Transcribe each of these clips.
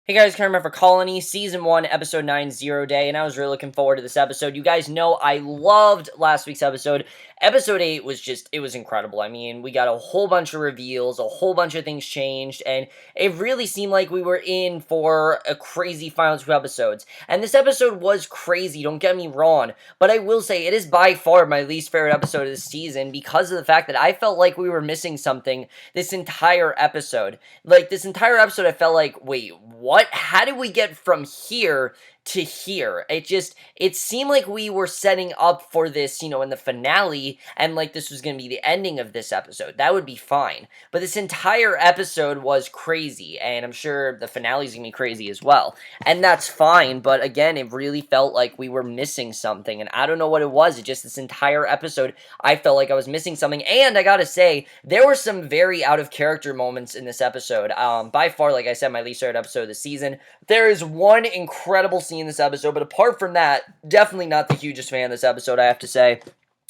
Hey guys, Cameron for Colony, Season 1, Episode 9, Zero Day, and I was really looking forward to this episode. You guys know I loved last week's episode. Episode 8 was it was incredible. I mean, we got a whole bunch of reveals, a whole bunch of things changed, and it really seemed like we were in for a crazy final two episodes. And this episode was crazy, don't get me wrong, but I will say it is by far my least favorite episode of this season because of the fact that I felt like we were missing something this entire episode. Like, this entire episode, I felt like, wait, what? How did we get from here to here? It seemed like we were setting up for this, in the finale, and like this was going to be the ending of this episode. That would be fine. But this entire episode was crazy, and I'm sure the finale's going to be crazy as well. And that's fine, but again, it really felt like we were missing something, and I don't know what it was. It just, this entire episode, I felt like I was missing something, and I gotta say, there were some very out of character moments in this episode. By far, like I said, my least favorite episode of the season. There is one incredible scene in this episode, but apart from that, definitely not the hugest fan of this episode, I have to say.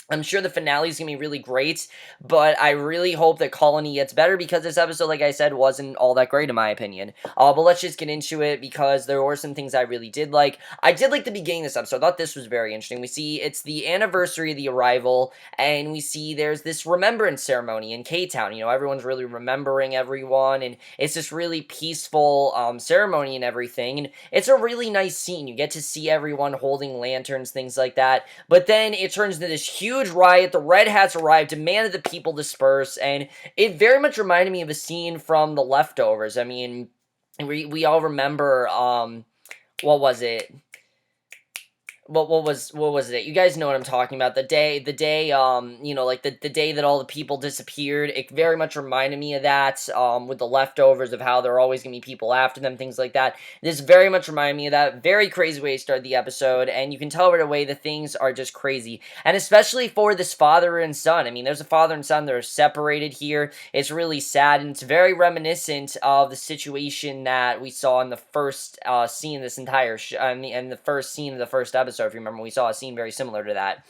I'm sure the finale is going to be really great, but I really hope that Colony gets better because this episode, like I said, wasn't all that great in my opinion. But let's just get into it because there were some things I really did like. I did like the beginning of this episode. I thought this was very interesting. We see it's the anniversary of the arrival, and we see there's this remembrance ceremony in K-Town. Everyone's really remembering everyone, and it's this really peaceful ceremony and everything, and it's a really nice scene. You get to see everyone holding lanterns, things like that, but then it turns into this huge riot. The Red Hats arrive, demanded the people disperse, and it very much reminded me of a scene from The Leftovers. I mean, we all remember, what was it? What was it? You guys know what I'm talking about. The day, like the day that all the people disappeared. It very much reminded me of that, with the Leftovers, of how there are always gonna be people after them, things like that. This very much reminded me of that. Very crazy way to start the episode, and you can tell right away the things are just crazy. And especially for this father and son. I mean, there's a father and son that are separated here. It's really sad, and it's very reminiscent of the situation that we saw in the first scene of this entire and the first scene of the first episode. If you remember, we saw a scene very similar to that.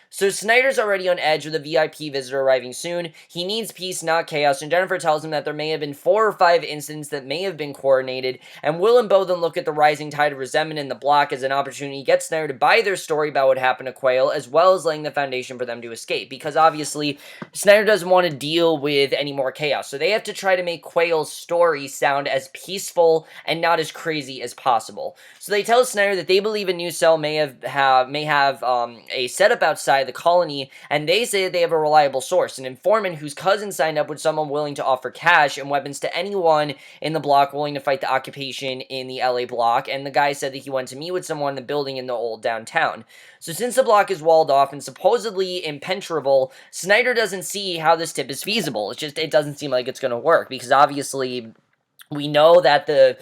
So Snyder's already on edge with a VIP visitor arriving soon. He needs peace, not chaos, and Jennifer tells him that there may have been 4 or 5 incidents that may have been coordinated, and Will and Beau then look at the rising tide of resentment in the block as an opportunity to get Snyder to buy their story about what happened to Quayle, as well as laying the foundation for them to escape, because obviously Snyder doesn't want to deal with any more chaos, so they have to try to make Quayle's story sound as peaceful and not as crazy as possible. So they tell Snyder that they believe a new cell may have a setup outside the colony, and they say that they have a reliable source, an informant whose cousin signed up with someone willing to offer cash and weapons to anyone in the block willing to fight the occupation in the LA block, and the guy said that he went to meet with someone in the building in the old downtown. So since the block is walled off and supposedly impenetrable, Snyder doesn't see how this tip is feasible. It doesn't seem like it's going to work, because obviously we know that the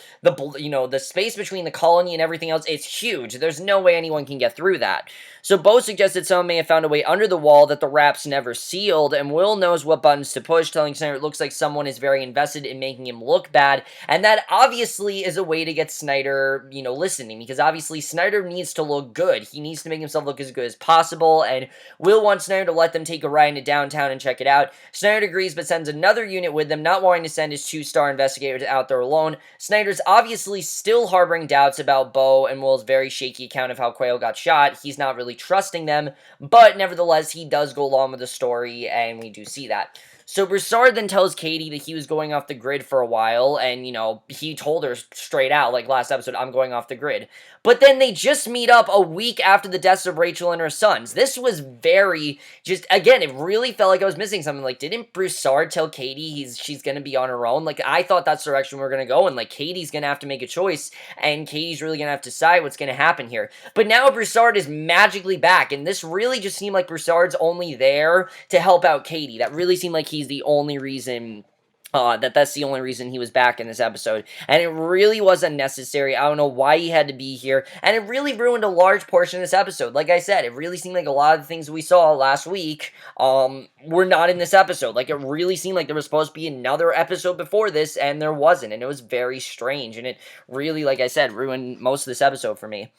space between the colony and everything else is huge. There's no way anyone can get through that. So Beau suggested someone may have found a way under the wall that the wraps never sealed, and Will knows what buttons to push, telling Snyder it looks like someone is very invested in making him look bad, and that obviously is a way to get Snyder, listening, because obviously Snyder needs to look good. He needs to make himself look as good as possible, and Will wants Snyder to let them take a ride into downtown and check it out. Snyder agrees, but sends another unit with them, not wanting to send his 2-star investigators out there alone. Snyder's obviously still harboring doubts about Beau and Will's very shaky account of how Quayle got shot. He's not really trusting them, but nevertheless, he does go along with the story, and we do see that. So Broussard then tells Katie that he was going off the grid for a while, and, he told her straight out, like last episode, I'm going off the grid. But then they just meet up a week after the deaths of Rachel and her sons. This was again, it really felt like I was missing something. Like, didn't Broussard tell Katie she's gonna be on her own? Like, I thought that's the direction we're gonna go, and, like, Katie's gonna have to make a choice, and Katie's really gonna have to decide what's gonna happen here. But now Broussard is magically back, and this really just seemed like Broussard's only there to help out Katie. That really seemed like he's the only reason, that's the only reason he was back in this episode, and it really was unnecessary. I don't know why he had to be here, and it really ruined a large portion of this episode. Like I said, it really seemed like a lot of the things we saw last week, were not in this episode. Like, it really seemed like there was supposed to be another episode before this, and there wasn't, and it was very strange, and it really, like I said, ruined most of this episode for me.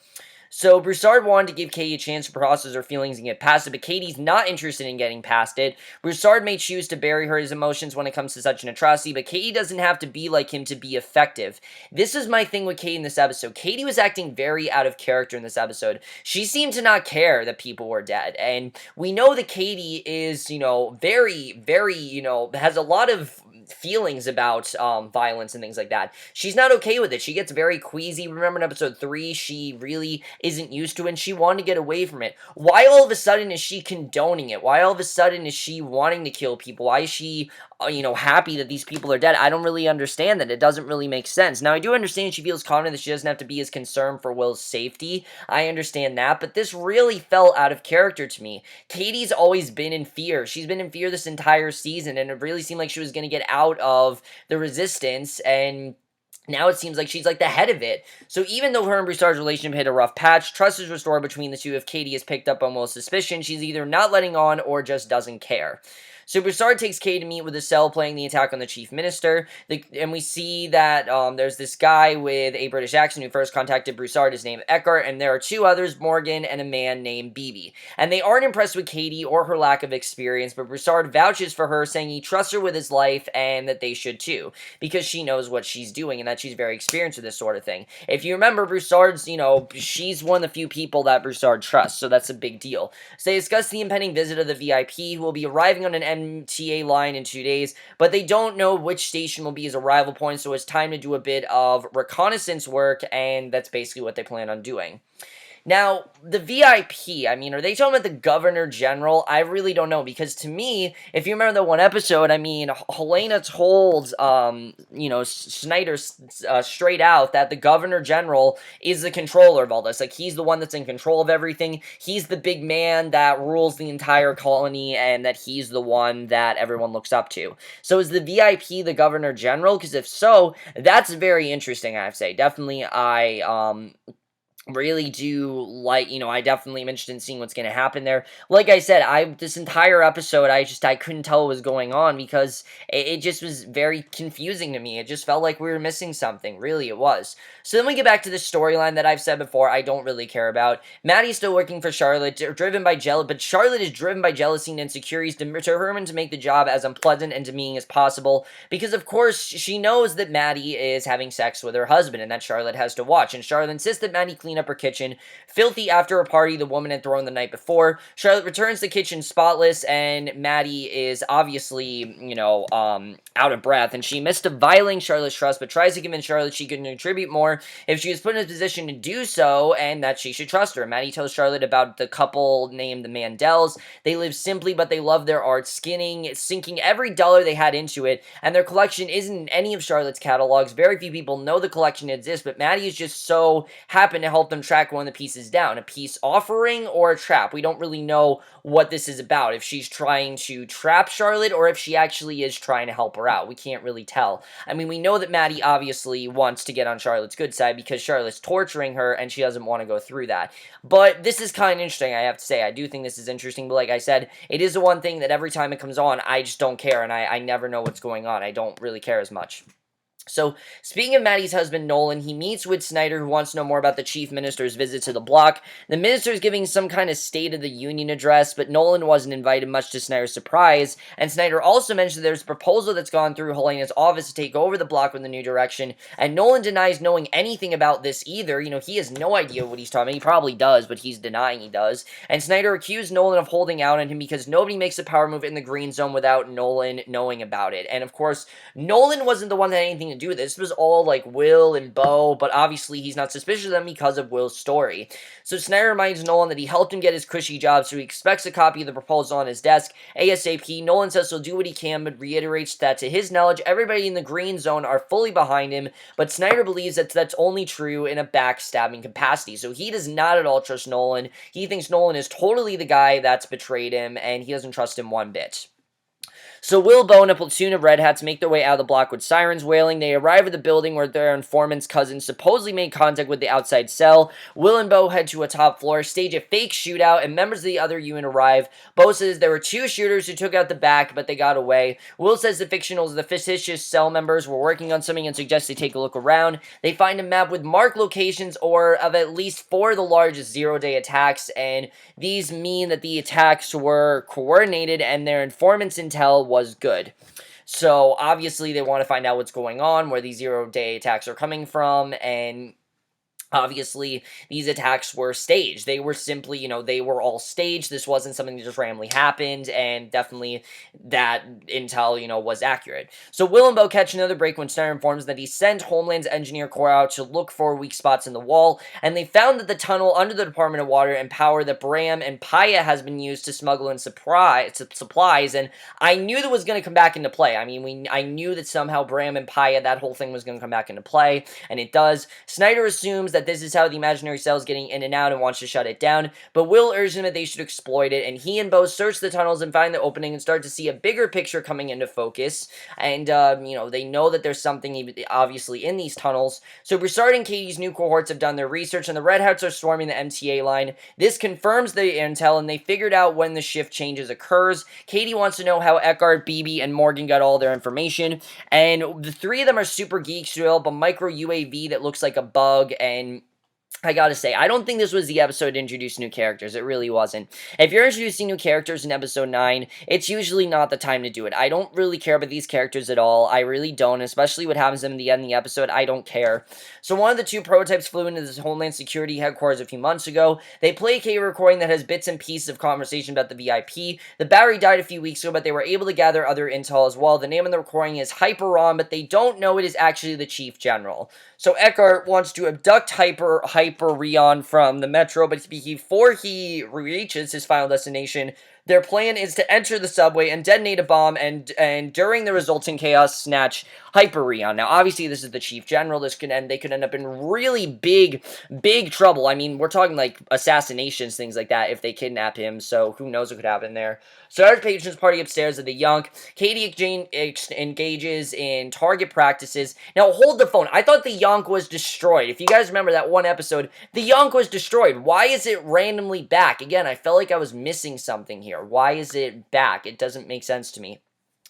So Broussard wanted to give Katie a chance to process her feelings and get past it, but Katie's not interested in getting past it. Broussard may choose to bury her his emotions when it comes to such an atrocity, but Katie doesn't have to be like him to be effective. This is my thing with Katie in this episode. Katie was acting very out of character in this episode. She seemed to not care that people were dead, and we know that Katie is, very, has a lot of feelings about violence and things like that. She's not okay with it. She gets very queasy. Remember in episode 3, she really isn't used to it and she wanted to get away from it. Why all of a sudden is she condoning it? Why all of a sudden is she wanting to kill people? Why is she happy that these people are dead? I don't really understand that. It doesn't really make sense. Now, I do understand she feels confident that she doesn't have to be as concerned for Will's safety. I understand that, but this really fell out of character to me. Katie's always been in fear. She's been in fear this entire season, and it really seemed like she was going to get out of the resistance, and now it seems like she's like the head of it. So even though her and Broussard's relationship hit a rough patch, trust is restored between the two. If Katie has picked up on Will's suspicion, she's either not letting on or just doesn't care. So Broussard takes Katie to meet with Estelle playing the attack on the chief minister, and we see that there's this guy with a British accent who first contacted Broussard, his name Eckhart, and there are two others, Morgan and a man named Beebe. And they aren't impressed with Katie or her lack of experience, but Broussard vouches for her, saying he trusts her with his life and that they should too, because she knows what she's doing and that she's very experienced with this sort of thing. If you remember, Broussard's, she's one of the few people that Broussard trusts, so that's a big deal. So they discuss the impending visit of the VIP, who will be arriving on an MTA line in 2 days, but they don't know which station will be his arrival point, so it's time to do a bit of reconnaissance work, and that's basically what they plan on doing. Now, the VIP, are they talking about the Governor General? I really don't know, because to me, if you remember the one episode, Helena told, Snyder straight out that the Governor General is the controller of all this. Like, he's the one that's in control of everything. He's the big man that rules the entire colony, and that he's the one that everyone looks up to. So is the VIP the Governor General? Because if so, that's very interesting, I have to say. Definitely, I really do like, I definitely am interested in seeing what's going to happen there. Like I said, this entire episode, I couldn't tell what was going on, because it just was very confusing to me. It just felt like we were missing something. Really, it was. So then we get back to the storyline that I've said before I don't really care about. Maddie's still working for Charlotte, driven by jealousy, but Charlotte is driven by jealousy and insecurities, determined to make the job as unpleasant and demeaning as possible, because of course she knows that Maddie is having sex with her husband and that Charlotte has to watch, and Charlotte insists that Maddie clean up her kitchen, filthy after a party the woman had thrown the night before. Charlotte returns the kitchen spotless, and Maddie is obviously, out of breath, and she admits to violating Charlotte's trust, but tries to convince Charlotte she can contribute more if she was put in a position to do so, and that she should trust her. Maddie tells Charlotte about the couple named the Mandels. They live simply, but they love their art, sinking every dollar they had into it, and their collection isn't in any of Charlotte's catalogs. Very few people know the collection exists, but Maddie is just so happen to help them track one of the pieces down. A peace offering or a trap. We don't really know what this is about. If she's trying to trap Charlotte or if she actually is trying to help her out. We can't really tell. We know that Maddie obviously wants to get on Charlotte's good side because Charlotte's torturing her and she doesn't want to go through that. But this is kind of interesting, I have to say. I do think this is interesting, but like I said, it is the one thing that every time it comes on, I just don't care, and I never know what's going on. I don't really care as much. So, speaking of Maddie's husband, Nolan, he meets with Snyder, who wants to know more about the chief minister's visit to the block. The minister is giving some kind of State of the Union address, but Nolan wasn't invited, much to Snyder's surprise. And Snyder also mentioned there's a proposal that's gone through Helena's office to take over the block with a new direction, and Nolan denies knowing anything about this either. He has no idea what he's talking about. He probably does, but he's denying he does. And Snyder accused Nolan of holding out on him because nobody makes a power move in the green zone without Nolan knowing about it. And of course, Nolan wasn't the one that had anything to do with this. This was all like Will and Beau, but obviously he's not suspicious of them because of Will's story. So Snyder reminds Nolan that he helped him get his cushy job, so he expects a copy of the proposal on his desk ASAP. Nolan says he'll do what he can, but reiterates that to his knowledge, everybody in the green zone are fully behind him, but Snyder believes that that's only true in a backstabbing capacity. So he does not at all trust Nolan. He thinks Nolan is totally the guy that's betrayed him, and he doesn't trust him one bit. So Will, Beau, and a platoon of Red Hats make their way out of the block with sirens wailing. They arrive at the building where their informant's cousin supposedly made contact with the outside cell. Will and Beau head to a top floor, stage a fake shootout, and members of the other unit arrive. Beau says there were two shooters who took out the back, but they got away. Will says the fictitious cell members were working on something and suggests they take a look around. They find a map with marked locations of at least 4 of the largest zero-day attacks, and these mean that the attacks were coordinated and their informant's intel was good. So obviously they want to find out what's going on, where these zero-day attacks are coming from, and obviously, these attacks were staged. They were simply, they were all staged. This wasn't something that just randomly happened, and definitely that intel, was accurate. So Will and Beau catch another break when Snyder informs that he sent Homeland's Engineer Corps out to look for weak spots in the wall, and they found that the tunnel under the Department of Water and Power that Bram and Paya has been used to smuggle in supplies, and I knew that was going to come back into play. I mean, I knew that somehow Bram and Paya, that whole thing was going to come back into play, and it does. Snyder assumes that this is how the imaginary cell is getting in and out and wants to shut it down, but Will urges them that they should exploit it, and he and Beau search the tunnels and find the opening and start to see a bigger picture coming into focus, and, they know that there's something obviously in these tunnels. So Broussard and Katie's new cohorts have done their research, and the Red Hats are swarming the MTA line. This confirms the intel, and they figured out when the shift changes occurs. Katie wants to know how Eckhart, BB, and Morgan got all their information, and the three of them are super geeks to develop a micro UAV that looks like a bug, and I gotta say, I don't think this was the episode to introduce new characters. It really wasn't. If you're introducing new characters in episode 9, it's usually not the time to do it. I don't really care about these characters at all. I really don't, especially what happens to them in the end of the episode. I don't care. So one of the two prototypes flew into this Homeland Security headquarters a few months ago. They play a recording that has bits and pieces of conversation about the VIP. The battery died a few weeks ago, but they were able to gather other intel as well. The name of the recording is Hyperon, but they don't know it is actually the Chief General. So Eckhart wants to abduct Hyperion from the Metro, but before he reaches his final destination, their plan is to enter the subway and detonate a bomb, and during the resulting chaos, snatch Hyperion. Now, obviously, this is the Chief General. They could end up in really big trouble. I mean, we're talking like assassinations, things like that, if they kidnap him. So who knows what could happen there. So our patrons party upstairs at the Yonk. Katie engages in target practices. Now, hold the phone. I thought the Yonk was destroyed. If you guys remember that one episode, the Yonk was destroyed. Why is it randomly back? Again, I felt like I was missing something here. Why is it back? It doesn't make sense to me.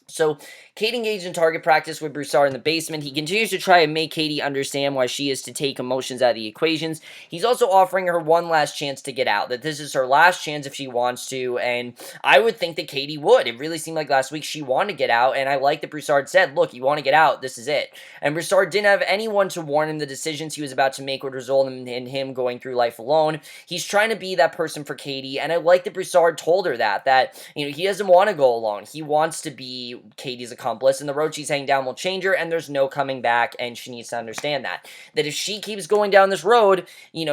So, Katie engaged in target practice with Broussard in the basement. He continues to try and make Katie understand why she is to take emotions out of the equations. He's also offering her one last chance to get out, that this is her last chance if she wants to, and I would think that Katie would. It really seemed like last week she wanted to get out, and I like that Broussard said, look, you want to get out, this is it. And Broussard didn't have anyone to warn him the decisions he was about to make would result in him going through life alone. He's trying to be that person for Katie, and I like that Broussard told her that he doesn't want to go alone. He wants to be Katie's accomplice, and the road she's heading down will change her, and there's no coming back, and she needs to understand that if she keeps going down this road,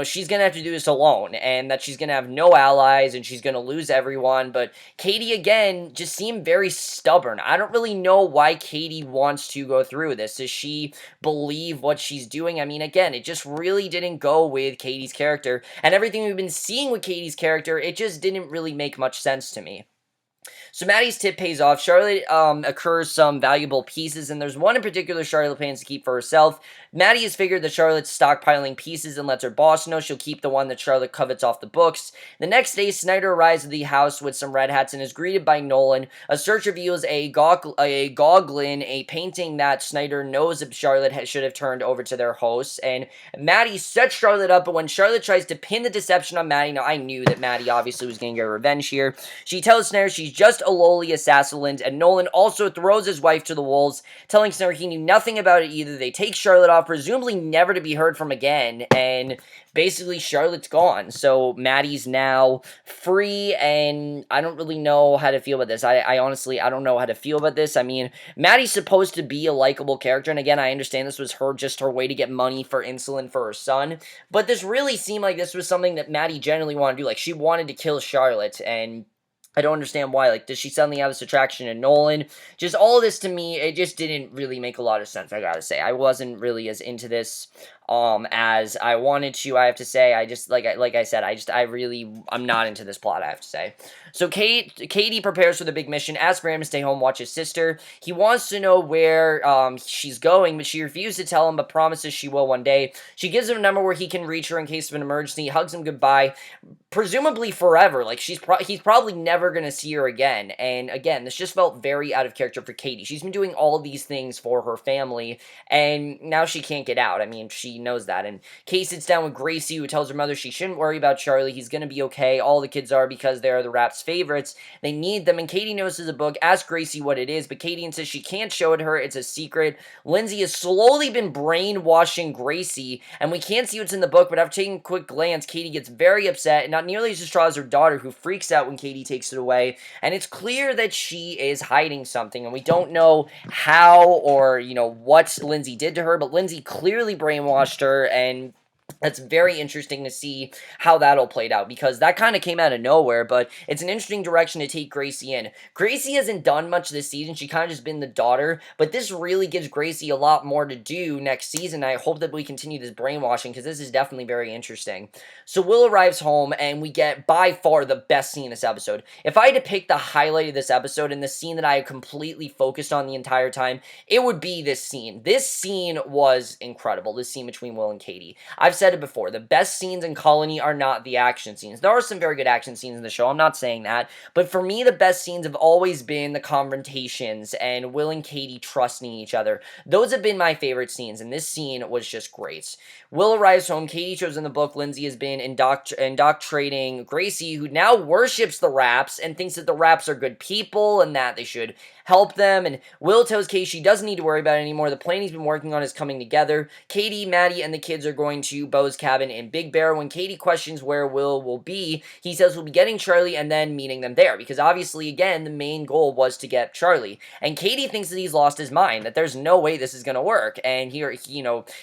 she's gonna have to do this alone, and that she's gonna have no allies, and she's gonna lose everyone. But Katie, again, just seemed very stubborn. I don't really know why Katie wants to go through this. Does she believe what she's doing? I mean, again, it just really didn't go with Katie's character, and everything we've been seeing with Katie's character, it just didn't really make much sense to me. So Maddie's tip pays off. Charlotte accrues some valuable pieces, and there's one in particular Charlotte plans to keep for herself. Maddie has figured that Charlotte's stockpiling pieces and lets her boss know she'll keep the one that Charlotte covets off the books. The next day, Snyder arrives at the house with some Red Hats and is greeted by Nolan. A search reveals a Goglin, a painting that Snyder knows that Charlotte should have turned over to their hosts, and Maddie sets Charlotte up, but when Charlotte tries to pin the deception on Maddie, now I knew that Maddie obviously was going to get revenge here, she tells Snyder she's just a lowly assassin, and Nolan also throws his wife to the wolves, telling Snyder he knew nothing about it either. They take Charlotte off, presumably never to be heard from again, and basically Charlotte's gone. So Maddie's now free, and I don't really know how to feel about this. I honestly, I don't know how to feel about this. I mean, Maddie's supposed to be a likable character, and again, I understand this was just her way to get money for insulin for her son, but this really seemed like this was something that Maddie genuinely wanted to do. Like, she wanted to kill Charlotte, and I don't understand why. Like, does she suddenly have this attraction to Nolan? Just all of this, to me, it just didn't really make a lot of sense, I gotta say. I wasn't really as into this. as I wanted to. I have to say, I just like I said, I'm not into this plot, I have to say. So Katie prepares for the big mission, asks Bram to stay home, watch his sister. He wants to know where she's going, but she refuses to tell him, but promises she will one day. She gives him a number where he can reach her in case of an emergency, hugs him goodbye, presumably forever. Like he's probably never gonna see her again. And again, this just felt very out of character for Katie. She's been doing all these things for her family, and now she can't get out. I mean, she knows that. And Kate sits down with Gracie, who tells her mother she shouldn't worry about Charlie. He's gonna be okay. All the kids are, because they are the rap's favorites. They need them. And Katie notices a book, asks Gracie what it is, but Katie insists she can't show it to her. It's a secret. Lindsay has slowly been brainwashing Gracie, and we can't see what's in the book, but after taking a quick glance, Katie gets very upset, and not nearly as distraught as her daughter, who freaks out when Katie takes it away. And it's clear that she is hiding something, and we don't know how or, what Lindsay did to her, but Lindsay clearly brainwashed her, and that's very interesting to see how that'll play out, because that kind of came out of nowhere, but it's an interesting direction to take Gracie in. Gracie hasn't done much this season. She kind of just been the daughter, but this really gives Gracie a lot more to do next season. I hope that we continue this brainwashing, because this is definitely very interesting. So Will arrives home, and we get by far the best scene in this episode. If I had to pick the highlight of this episode and the scene that I completely focused on the entire time, it would be this scene. This scene was incredible, this scene between Will and Katie. I've said it before, the best scenes in Colony are not the action scenes. There are some very good action scenes in the show, I'm not saying that, but for me, the best scenes have always been the confrontations and Will and Katie trusting each other. Those have been my favorite scenes, and this scene was just great. Will arrives home. Katie shows in the book Lindsay has been indoctrinating Gracie, who now worships the Raps and thinks that the Raps are good people and that they should help them. And Will tells Katie she doesn't need to worry about it anymore. The plan he's been working on is coming together. Katie, Maddie, and the kids are going to Beau's cabin in Big Bear. When Katie questions where Will will be, he says we'll be getting Charlie and then meeting them there, because obviously, again, the main goal was to get Charlie. And Katie thinks that he's lost his mind, that there's no way this is going to work. And here,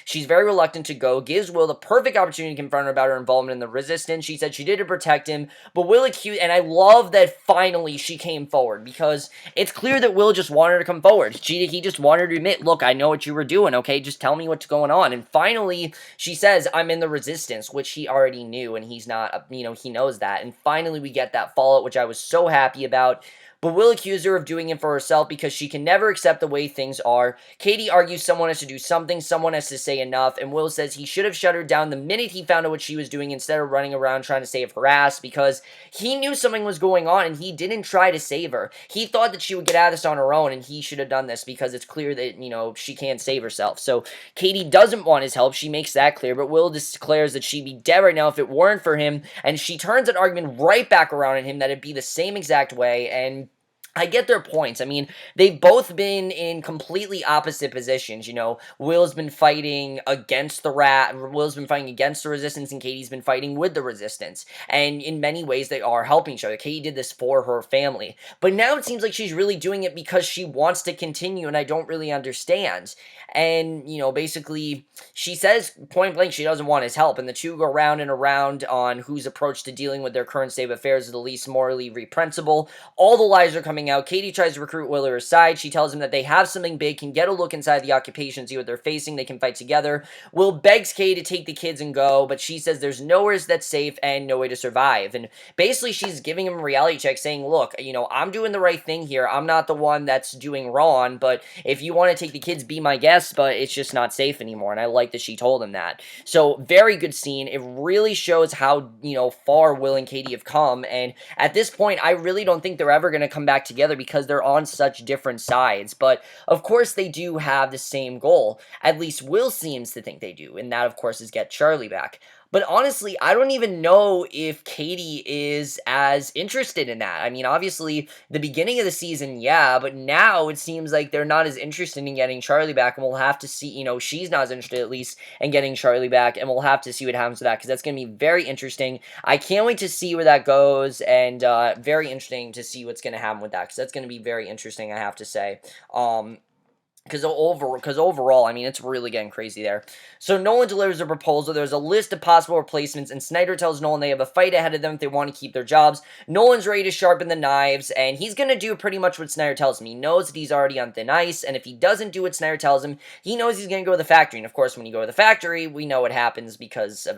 she's very reluctant to go, gives Will the perfect opportunity to confront her about her involvement in the resistance. She said she did to protect him, but Will accused, and I love that finally she came forward, because it's clear that Will just wanted her to come forward. He just wanted her to admit, look, I know what you were doing, okay? Just tell me what's going on. And finally, she says, I'm in the resistance, which he already knew, and he's not, he knows that. And finally, we get that fallout, which I was so happy about. But Will accused her of doing it for herself because she can never accept the way things are. Katie argues someone has to do something, someone has to say enough, and Will says he should have shut her down the minute he found out what she was doing instead of running around trying to save her ass, because he knew something was going on and he didn't try to save her. He thought that she would get out of this on her own, and he should have done this because it's clear that, she can't save herself. So Katie doesn't want his help, she makes that clear, but Will declares that she'd be dead right now if it weren't for him, and she turns that argument right back around on him, that it'd be the same exact way. And I get their points. I mean, they've both been in completely opposite positions. Will's been fighting against Will's been fighting against the resistance, and Katie's been fighting with the resistance. And in many ways, they are helping each other. Katie did this for her family. But now it seems like she's really doing it because she wants to continue, and I don't really understand. And, basically, she says point blank she doesn't want his help, and the two go round and around on whose approach to dealing with their current state of affairs is the least morally reprehensible. All the lies are coming out. Katie tries to recruit Will to her side. She tells him that they have something big, can get a look inside the occupation, see what they're facing, they can fight together. Will begs Katie to take the kids and go, but she says there's nowhere that's safe and no way to survive. And basically she's giving him a reality check saying, look, I'm doing the right thing here. I'm not the one that's doing wrong, but if you want to take the kids, be my guest, but it's just not safe anymore. And I like that she told him that. So very good scene. It really shows how, far Will and Katie have come. And at this point, I really don't think they're ever going to come back together because they're on such different sides. But of course, they do have the same goal. At least Will seems to think they do. And that, of course, is get Charlie back. But honestly, I don't even know if Katie is as interested in that. I mean, obviously, the beginning of the season, yeah, but now it seems like they're not as interested in getting Charlie back, and we'll have to see, she's not as interested, at least, in getting Charlie back, and we'll have to see what happens to that, because that's going to be very interesting. I can't wait to see where that goes, and very interesting to see what's going to happen with that, because that's going to be very interesting, I have to say. Because overall, I mean, it's really getting crazy there. So Nolan delivers a proposal. There's a list of possible replacements, and Snyder tells Nolan they have a fight ahead of them if they want to keep their jobs. Nolan's ready to sharpen the knives, and he's going to do pretty much what Snyder tells him. He knows that he's already on thin ice, and if he doesn't do what Snyder tells him, he knows he's going to go to the factory. And of course, when you go to the factory, we know what happens because of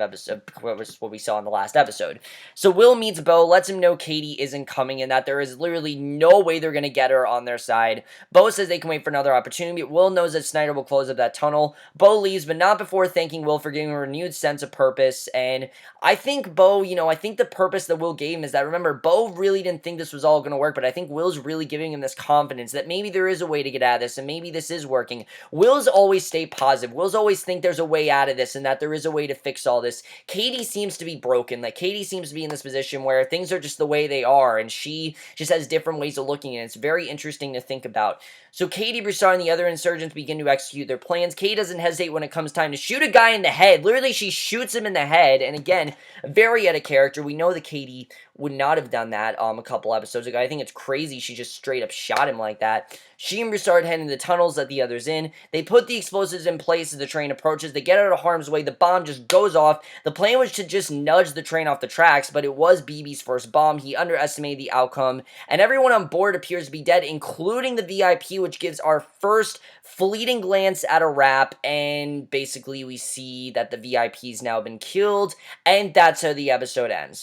what we saw in the last episode. So Will meets Beau, lets him know Katie isn't coming, and that there is literally no way they're going to get her on their side. Beau says they can wait for another opportunity. Will knows that Snyder will close up that tunnel. Beau leaves, but not before thanking Will for giving him a renewed sense of purpose. And I think Beau, I think the purpose that Will gave him is that, remember, Beau really didn't think this was all going to work, but I think Will's really giving him this confidence that maybe there is a way to get out of this, and maybe this is working. Will's always stay positive. Will's always think there's a way out of this, and that there is a way to fix all this. Katie seems to be broken. Like, Katie seems to be in this position where things are just the way they are, and she just has different ways of looking at it. It's very interesting to think about. So Katie, Broussard, and the other insurgents begin to execute their plans. Katie doesn't hesitate when it comes time to shoot a guy in the head. Literally, she shoots him in the head. And again, very out of character. We know that Katie would not have done that a couple episodes ago. I think it's crazy she just straight up shot him like that. She and Broussard head into the tunnels that the others in. They put the explosives in place as the train approaches. They get out of harm's way. The bomb just goes off. The plan was to just nudge the train off the tracks, but it was BB's first bomb. He underestimated the outcome, and everyone on board appears to be dead, including the VIP, which gives our first fleeting glance at a wrap, and basically we see that the VIP's now been killed, and that's how the episode ends.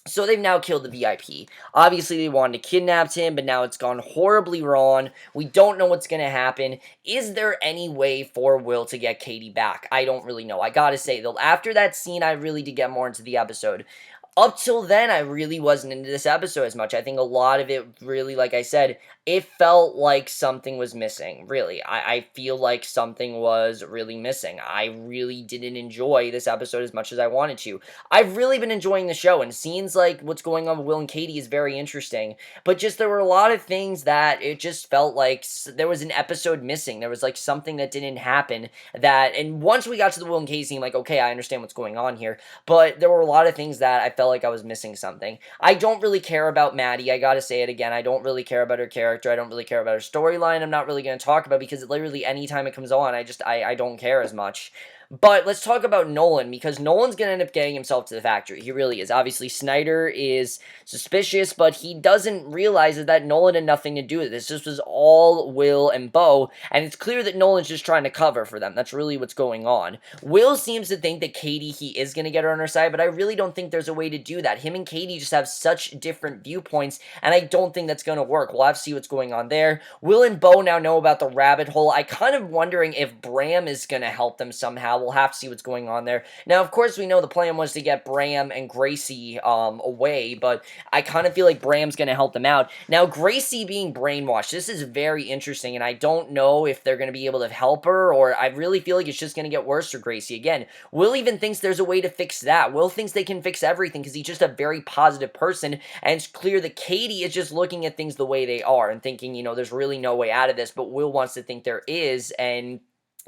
So they've now killed the VIP. Obviously, they wanted to kidnap him, but now it's gone horribly wrong. We don't know what's going to happen. Is there any way for Will to get Katie back? I don't really know. I gotta say, though, after that scene, I really did get more into the episode. Up till then, I really wasn't into this episode as much. I think a lot of it really, like I said, it felt like something was missing, really. I feel like something was really missing. I really didn't enjoy this episode as much as I wanted to. I've really been enjoying the show, and scenes like what's going on with Will and Katie is very interesting, but just there were a lot of things that it just felt like there was an episode missing. There was like something that didn't happen and once we got to the Will and Katie scene, like, okay, I understand what's going on here, but there were a lot of things that I felt like I was missing something. I don't really care about Maddie. I gotta say it again. I don't really care about her character. I don't really care about her storyline. I'm not really going to talk about it because literally anytime it comes on, I don't care as much. But let's talk about Nolan, because Nolan's going to end up getting himself to the factory. He really is. Obviously, Snyder is suspicious, but he doesn't realize that Nolan had nothing to do with this. This was all Will and Beau, and it's clear that Nolan's just trying to cover for them. That's really what's going on. Will seems to think that Katie, he is going to get her on her side, but I really don't think there's a way to do that. Him and Katie just have such different viewpoints, and I don't think that's going to work. We'll have to see what's going on there. Will and Beau now know about the rabbit hole. I kind of wondering if Bram is going to help them somehow. We'll have to see what's going on there. Now, of course, we know the plan was to get Bram and Gracie away, but I kind of feel like Bram's going to help them out. Now, Gracie being brainwashed, this is very interesting, and I don't know if they're going to be able to help her, or I really feel like it's just going to get worse for Gracie. Again, Will even thinks there's a way to fix that. Will thinks they can fix everything because he's just a very positive person, and it's clear that Katie is just looking at things the way they are and thinking, there's really no way out of this, but Will wants to think there is, and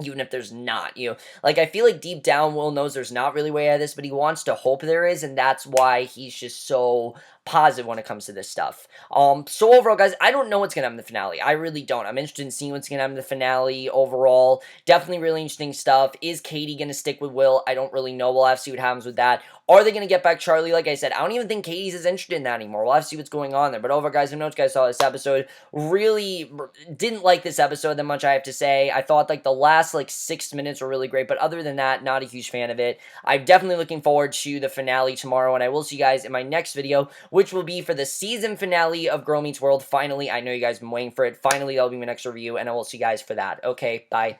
even if there's not, like, I feel like deep down Will knows there's not really a way out of this, but he wants to hope there is, and that's why he's just so positive when it comes to this stuff. So overall, guys, I don't know what's gonna happen in the finale. I really don't. I'm interested in seeing what's gonna happen in the finale overall. Definitely really interesting stuff. Is Katie gonna stick with Will? I don't really know. We'll have to see what happens with that. Are they gonna get back Charlie? Like I said, I don't even think Katie's as interested in that anymore. We'll have to see what's going on there. But overall, guys, I know what you guys saw this episode. Really didn't like this episode that much, I have to say. I thought like the last 6 minutes were really great, but other than that, not a huge fan of it. I'm definitely looking forward to the finale tomorrow, and I will see you guys in my next video, which will be for the season finale of Girl Meets World. Finally, I know you guys have been waiting for it. Finally, that'll be my next review, and I will see you guys for that. Okay, bye.